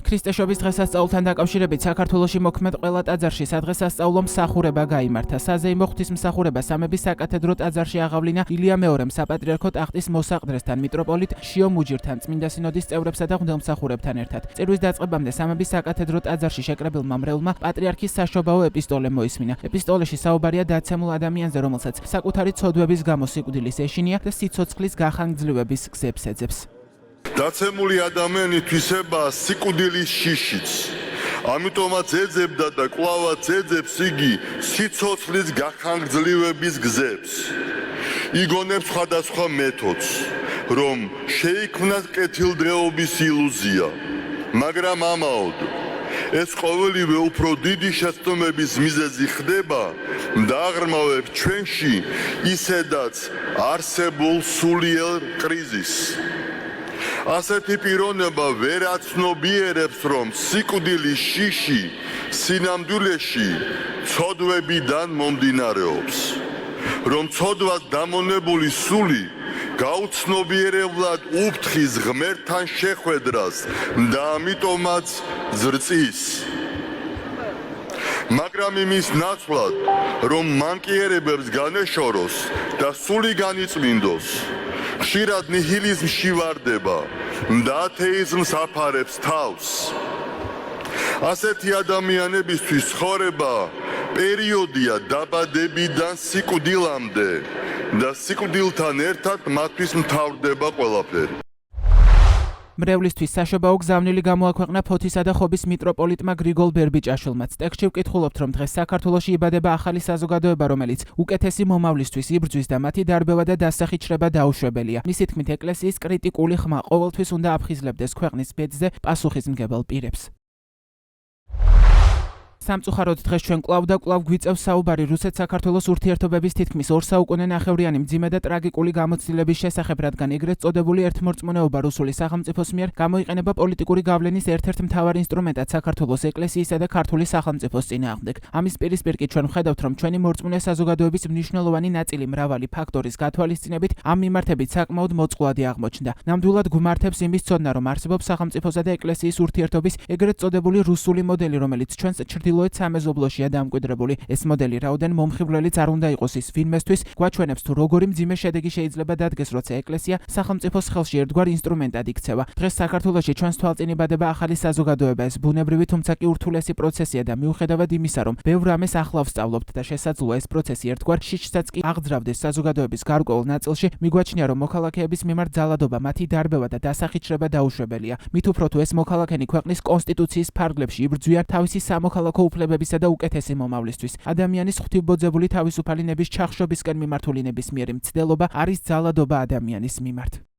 ქრისტეშობის დღესასწაულთან დაკავშირებით საქართველოში მოქმედ ყველა ტაძარში სადღესასწაულო მსახურება გაიმართა. საზეიმო ღვთისმსახურება სამების საკათედრო ტაძარში აღავლინა ილია მეორემ საპატრიარქო ტახტის მოსაყდრესთან, მიტროპოლიტ შიო მუჯირთან, წმინდა სინოდის წევრებსა და ღვთისმსახურებთან ერთად. წირვის დაწყებამდე სამების საკათედრო ტაძარში შეკრებილმა მრევლმა პატრიარქის საშობაო ეპისტოლე მოისმინა. ეპისტოლეში საუბარია დაცემულ ადამიანზე, რომელსაც საკუთარი ცოდვების გამო სიკვდილის ეშინია და სიცოცხლის გახანგრძლივების გზებს ეძებს. დაცემული ადამიანი თვისება სიკვდილის შიშიც. ამიტომაც ეძებდა და კვლავაც ეძებს იგი სიცოცხლის გახანგრძლივების გზებს. იგონებს სხვადასხვა მეთოდს, რომ შეიქმნას კეთილდღეობის ილუზია, მაგრამ ამაოდ ეს ყოველივე უფრო დიდი შეცდომების მიზეზი ხდება და აღრმავებს ჩვენში ისედაც არსებულ სულიერ კრიზისს. ასეთი პიროვნება ვერ აცნობიერებს, რომ სიკვდილის შიში სინამდვილეში ცოდვებიდან მომდინარეობს, რომ ცოდვას დამონებული სული გაუცნობიერებლად უფრთხის ღმერთთან შეხვედრას და ამიტომაც ზრწის. მაგრამ იმის ნაცვლად, რომ მანკიერებებს განეშოროს და სული განიწმინდოს, ხშირად ნიჰილიზმში ვარდება და ათეიზმს აფარებს თავს. ასეთი ადამიანებისთვის ცხოვრება პერიოდია დაბადებიდან სიკვდილამდე და სიკვდილთან ერთად მათთვის მთავრდება ყველაფერი. მრევლისთვის საშობაო გზავნილი გამოაქვეყნა ფოთისა და ხობის მიტროპოლიტმა გრიგოლ ბერბიჭაშვილმაც. ტექსტში ვკითხულობთ, რომ დღეს საქართველოში იბადება ახალი საზოგადოება, რომელიც უკეთესი მომავლისთვის იბრძვის და მათი დარბევა და დასახით შრება დაუშვებელია. მისი თქმით, ეკლესიის კრიტიკული ხმა ყოველთვის უნდა აფხიზლებდეს ქვეყნის ბედზე პასუხისმგებელ პირებს. სამწუხაროდ დღეს ჩვენ კვლავ და კვლავ გვიწევს საუბარი რუსეთ-საქართველოს ურთიერთობების თითქმის 2 საუკუნენახევრიანი მძიმე და ტრაგიკული გამოცდილების შესახებ, რადგან ეგრეთ წოდებული ერთმორწმუნეობა რუსული სახელმწიფოს მიერ გამოიყენება პოლიტიკური გავლენის ერთ-ერთ მთავარ ინსტრუმენტად საქართველოს ეკლესიისა და ქართული სახელმწიფოს წინააღმდეგ. ამის პირისპირ კი ჩვენ ვხედავთ, რომ ჩვენი მორწმუნე საზოგადოების მნიშვნელოვანი ნაწილი მრავალი ფაქტორის გათვალისწინებით ამ მიმართებით საკმაოდ მოწყვლადი აღმოჩნდა. ნამდვილად გვმართებს იმის ცოდნა, რომ არსებობს სახელმწიფოსა და ეკლესიის ურთიერთობის ეგრეთ წოდებული რუსული მოდელი, რომელიც ჩვენს ჩრდილოეთ სამეზობლოშია დამკვიდრებული. ეს მოდელი რაოდენ მომხიბვლელიც არ უნდა იყოს ის ვინმესთვის გვაჩვენებს თუ როგორი მძიმე შედეგი შეიძლება დადგეს, როცა ეკლესია სახელმწიფოს ხელში ერთგვარ ინსტრუმენტად იქცევა. დღეს საქართველოში ჩვენს თვალწინებადება ახალი საზოგადოება. ეს ბუნებრივი, თუმცა კი ურთულესი პროცესია და მიუხედავად იმისა, რომ ბევრ რამეს ახლა ვსწავლობთ და შესაძლოა ეს პროცესი ერთგვარ შიშსაც კი აღძრავდეს საზოგადოების გარკვეულ ნაწილში, მიგვაჩნია, რომ მოქალაქეების მიმართ ძალადობა, მათი დარბევა და დასახით შრება დაუშვებელია. მით უფრო თუ ეს მოქალაქენი ქვეყნის კონსტიტუციის ფარგლებში იბრძვიან თავისი სამოქალაქო უფლებებისა და უკეთესი მომავლისთვის. ადამიანის ღვთივბოძებული თავისუფალი ნების ჩახშობისკენ მიმართული ნებისმიერი მცდელობა არის ძალადობა ადამიანის მიმართ.